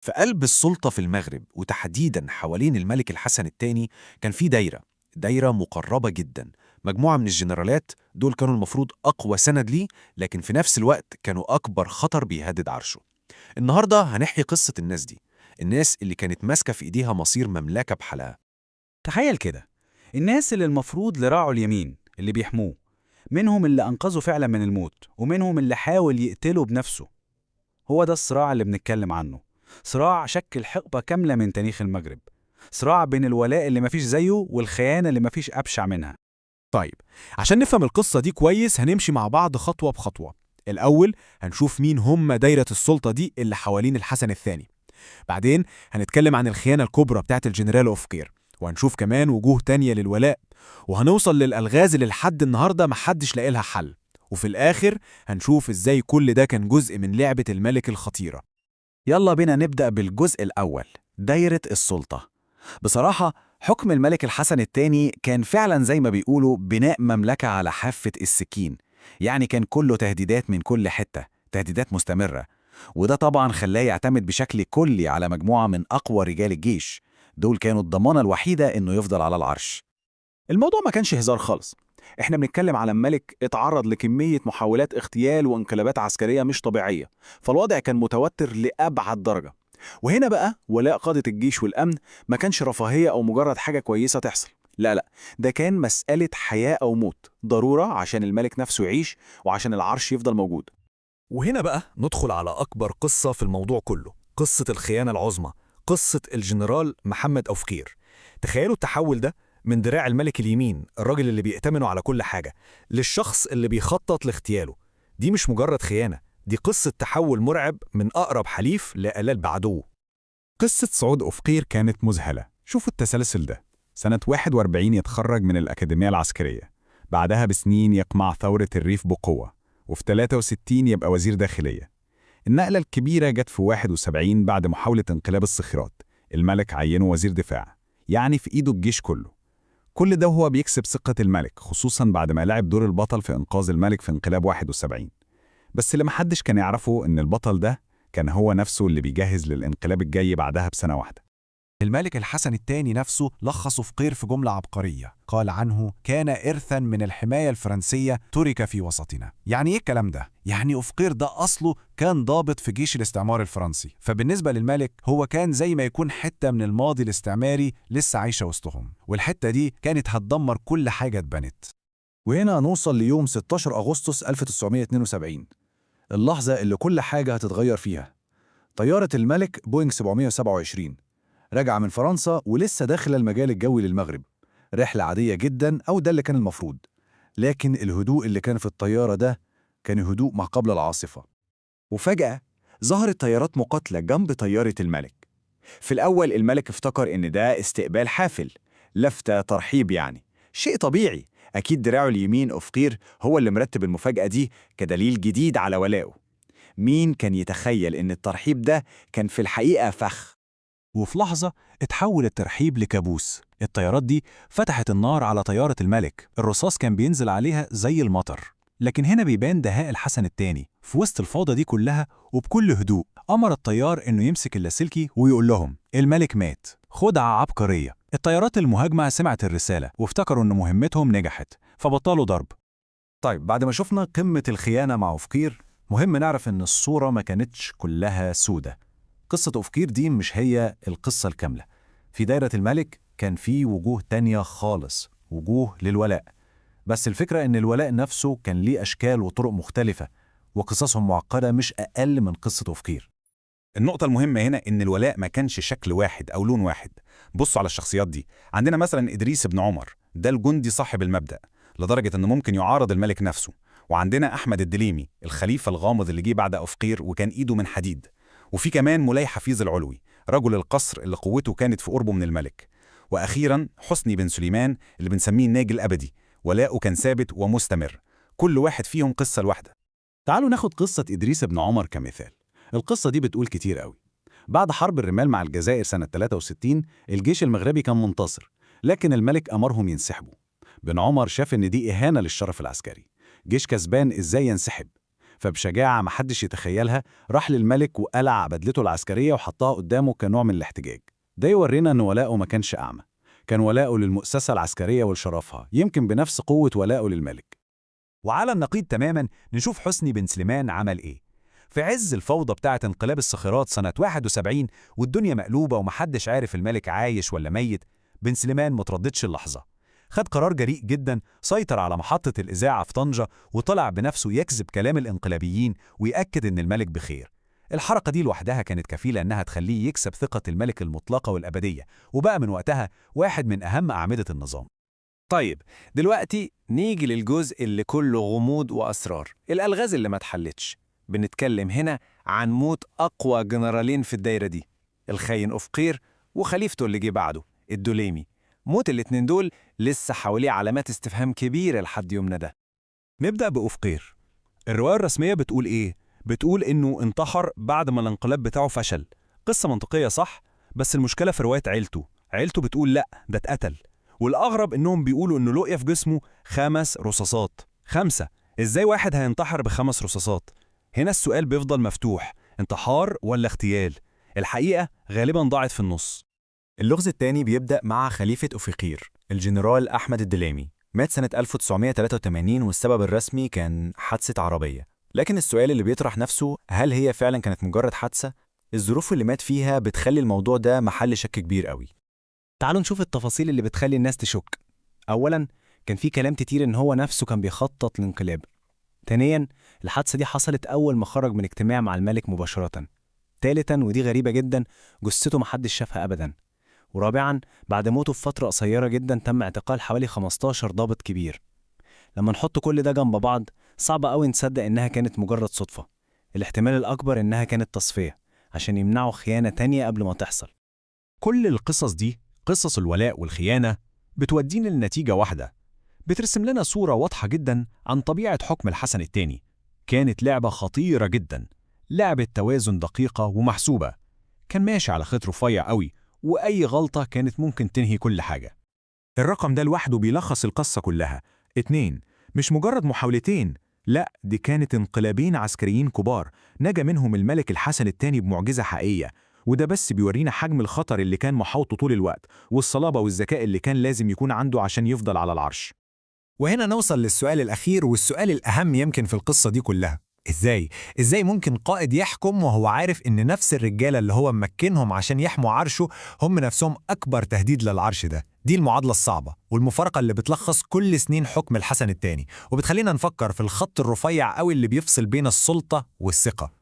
في قلب السلطة في المغرب وتحديدا حوالين الملك الحسن الثاني كان في دايرة مقربة جدا. مجموعة من الجنرالات دول كانوا المفروض أقوى سند ليه، لكن في نفس الوقت كانوا أكبر خطر بيهدد عرشه. النهاردة هنحكي قصة الناس دي، الناس اللي كانت ماسكة في إيديها مصير مملكة بحالها. تخيل كده، الناس اللي المفروض لراعوا اليمين اللي بيحموه، منهم اللي أنقذه فعلا من الموت ومنهم اللي حاول يقتله بنفسه. هو ده الصراع اللي بنتكلم عنه، صراع شكل حقبة كاملة من تاريخ المغرب، صراع بين الولاء اللي مفيش زيه والخيانة اللي مفيش أبشع منها. طيب، عشان نفهم القصة دي كويس هنمشي مع بعض خطوة بخطوة. الأول هنشوف مين هم دايرة السلطة دي اللي حوالين الحسن الثاني. بعدين هنتكلم عن الخيانة الكبرى بتاعت الجنرال أوفقير، وهنشوف كمان وجوه تانية للولاء، وهنوصل للألغاز اللي لحد النهاردة محدش لاقي لها حل. وفي الآخر هنشوف إزاي كل ده كان جزء من لعبة الملك الخطيرة. يلا بينا نبدأ بالجزء الأول، دايرة السلطة. بصراحة حكم الملك الحسن الثاني كان فعلا زي ما بيقولوا بناء مملكة على حافة السكين، يعني كان كله تهديدات من كل حتة، تهديدات مستمرة. وده طبعا خلاه يعتمد بشكل كلي على مجموعة من أقوى رجال الجيش، دول كانوا الضمانة الوحيدة إنه يفضل على العرش. الموضوع ما كانش هزار خالص. احنا بنتكلم على ملك اتعرض لكمية محاولات اغتيال وانقلابات عسكرية مش طبيعية، فالوضع كان متوتر لأبعد درجة. وهنا بقى ولاء قادة الجيش والأمن ما كانش رفاهية أو مجرد حاجة كويسة تحصل، لا لا، ده كان مسألة حياة أو موت، ضرورة عشان الملك نفسه يعيش وعشان العرش يفضل موجود. وهنا بقى ندخل على أكبر قصة في الموضوع كله، قصة الخيانة العظمى، قصة الجنرال محمد أوفقير. تخيلوا التحول ده من دراع الملك اليمين، الراجل اللي بيأتمنه على كل حاجة، للشخص اللي بيخطط لاغتياله. دي مش مجرد خيانة، دي قصة تحول مرعب من أقرب حليف لقلال بعدوه. قصة صعود أوفقير كانت مذهلة. شوفوا التسلسل ده: سنة 41 يتخرج من الأكاديمية العسكرية، بعدها بسنين يقمع ثورة الريف بقوة، وفي 63 يبقى وزير داخلية. النقلة الكبيرة جت في 71 بعد محاولة انقلاب الصخيرات، الملك عينه وزير دفاع، يعني في إيده الجيش كله. كل ده وهو بيكسب ثقة الملك، خصوصا بعد ما لعب دور البطل في إنقاذ الملك في انقلاب 71. بس اللي محدش كان يعرفه إن البطل ده كان هو نفسه اللي بيجهز للانقلاب الجاي بعدها بسنة واحدة. الملك الحسن الثاني نفسه لخص أوفقير في جملة عبقرية، قال عنه: كان إرثا من الحماية الفرنسية ترك في وسطنا. يعني إيه الكلام ده؟ يعني أوفقير ده أصله كان ضابط في جيش الاستعمار الفرنسي، فبالنسبة للملك هو كان زي ما يكون حتة من الماضي الاستعماري لسه عايشة وسطهم، والحتة دي كانت هتدمر كل حاجة اتبنت. وهنا نوصل ليوم 16 أغسطس 1972، اللحظة اللي كل حاجة هتتغير فيها. طيارة الملك بوينج 727 راجعة من فرنسا ولسه داخلة المجال الجوي للمغرب، رحلة عادية جدا، أو ده اللي كان المفروض. لكن الهدوء اللي كان في الطيارة ده كان هدوء ما قبل العاصفة. وفجأة ظهرت طيارات مقاتلة جنب طيارة الملك. في الأول الملك افتكر إن ده استقبال حافل، لفتة ترحيب يعني، شيء طبيعي. أكيد دراعه اليمين أوفقير هو اللي مرتب المفاجأة دي كدليل جديد على ولائه. مين كان يتخيل إن الترحيب ده كان في الحقيقة فخ؟ وفي لحظة اتحول الترحيب لكابوس. الطيارات دي فتحت النار على طيارة الملك، الرصاص كان بينزل عليها زي المطر. لكن هنا بيبان دهاء الحسن الثاني. في وسط الفوضى دي كلها وبكل هدوء أمر الطيار إنه يمسك اللاسلكي ويقول لهم: الملك مات. خدعة عبقرية. الطيارات المهاجمة سمعت الرسالة وافتكروا إن مهمتهم نجحت، فبطلوا ضرب. طيب، بعد ما شفنا قمة الخيانة مع أوفقير، مهم نعرف إن الصورة ما كانتش كلها سودة. قصة أوفقير دي مش هي القصة الكاملة. في دايرة الملك كان في وجوه تانية خالص، وجوه للولاء. بس الفكرة إن الولاء نفسه كان ليه أشكال وطرق مختلفة، وقصصهم معقدة مش أقل من قصة أوفقير. النقطة المهمة هنا إن الولاء ما كانش شكل واحد أو لون واحد. بصوا على الشخصيات دي. عندنا مثلا إدريس بن عمر، ده الجندي صاحب المبدأ لدرجة إنه ممكن يعارض الملك نفسه. وعندنا أحمد الدليمي، الخليفة الغامض اللي جه بعد أوفقير وكان إيده من حديد. وفي كمان مولاي حفيظ العلوي، رجل القصر اللي قوته كانت في قربه من الملك. وأخيرا حسني بن سليمان اللي بنسميه الناجي الأبدي، ولاؤه كان ثابت ومستمر. كل واحد فيهم قصة لوحده. تعالوا ناخد قصة إدريس بن عمر كمثال. القصة دي بتقول كتير قوي. بعد حرب الرمال مع الجزائر سنة 63 الجيش المغربي كان منتصر، لكن الملك أمرهم ينسحبوا. بن عمر شاف إن دي إهانة للشرف العسكري، جيش كسبان إزاي ينسحب؟ فبشجاعة محدش يتخيلها راح للملك وقلع بدلته العسكرية وحطها قدامه كنوع من الاحتجاج. ده يورينا إن ولاؤه ما كانش أعمى، كان ولاؤه للمؤسسة العسكرية ولشرفها يمكن بنفس قوة ولاؤه للملك. وعلى النقيض تماما نشوف حسني بن سليمان عمل إيه. في عز الفوضى بتاعة انقلاب الصخيرات سنة 71 والدنيا مقلوبة ومحدش عارف الملك عايش ولا ميت، بن سليمان مترددش اللحظة. خد قرار جريء جدا، سيطر على محطة الإذاعة في طنجة وطلع بنفسه يكذب كلام الانقلابيين ويأكد إن الملك بخير. الحركة دي لوحدها كانت كفيلة إنها تخليه يكسب ثقة الملك المطلقة والأبدية، وبقى من وقتها واحد من أهم أعمدة النظام. طيب دلوقتي نيجي للجزء اللي كله غموض وأسرار، الألغاز اللي ما اتحلتش. بنتكلم هنا عن موت أقوى جنرالين في الدايرة دي، الخاين أفقير وخليفته اللي جه بعده الدوليمي. موت الاتنين دول لسه حواليه علامات استفهام كبيرة لحد يومنا ده. نبدأ بأفقير. الرواية الرسمية بتقول إيه؟ بتقول إنه انتحر بعد ما الانقلاب بتاعه فشل. قصة منطقية صح، بس المشكلة في رواية عيلته بتقول لأ ده اتقتل. والأغرب إنهم بيقولوا إنه لقي في جسمه 5 رصاصات. 5؟ إزاي واحد هينتحر ب5 رصاصات؟ هنا السؤال بيفضل مفتوح، انتحار ولا اغتيال؟ الحقيقة غالبا ضاعت في النص. اللغز الثاني بيبدأ مع خليفة أفقير الجنرال أحمد الدليمي، مات سنة 1983 والسبب الرسمي كان حادثة عربية. لكن السؤال اللي بيطرح نفسه، هل هي فعلا كانت مجرد حادثة؟ الظروف اللي مات فيها بتخلي الموضوع ده محل شك كبير قوي. تعالوا نشوف التفاصيل اللي بتخلي الناس تشك. أولاً كان في كلام كتير إن هو نفسه كان بيخطط للانقلاب. ثانياً الحادثة دي حصلت أول ما خرج من اجتماع مع الملك مباشرة. ثالثاً ودي غريبة جداً، جثته محدش شافها أبداً. ورابعاً بعد موته بفترة قصيرة جداً تم اعتقال حوالي 15 ضابط كبير. لما نحط كل ده جنب بعض صعب قوي نصدق إنها كانت مجرد صدفة. الاحتمال الأكبر إنها كانت تصفية عشان يمنعوا خيانة تانية قبل ما تحصل. كل القصص دي، قصص الولاء والخيانة، بتودينا لنتيجة واحدة. بترسم لنا صورة واضحة جدا عن طبيعة حكم الحسن الثاني. كانت لعبة خطيرة جدا، لعبة توازن دقيقة ومحسوبة. كان ماشي على خيط رفيع قوي، وأي غلطة كانت ممكن تنهي كل حاجة. الرقم ده لوحده بيلخص القصة كلها. 2 مش مجرد محاولتين، لا دي كانت انقلابين عسكريين كبار نجا منهم الملك الحسن الثاني بمعجزة حقيقية. وده بس بيورينا حجم الخطر اللي كان محاوطه طول الوقت، والصلابة والذكاء اللي كان لازم يكون عنده عشان يفضل على العرش. وهنا نوصل للسؤال الأخير والسؤال الأهم يمكن في القصة دي كلها. إزاي ممكن قائد يحكم وهو عارف إن نفس الرجالة اللي هو مكنهم عشان يحموا عرشه هم نفسهم أكبر تهديد للعرش ده؟ دي المعادلة الصعبة والمفارقة اللي بتلخص كل سنين حكم الحسن الثاني، وبتخلينا نفكر في الخط الرفيع قوي اللي بيفصل بين السلطة والثقة.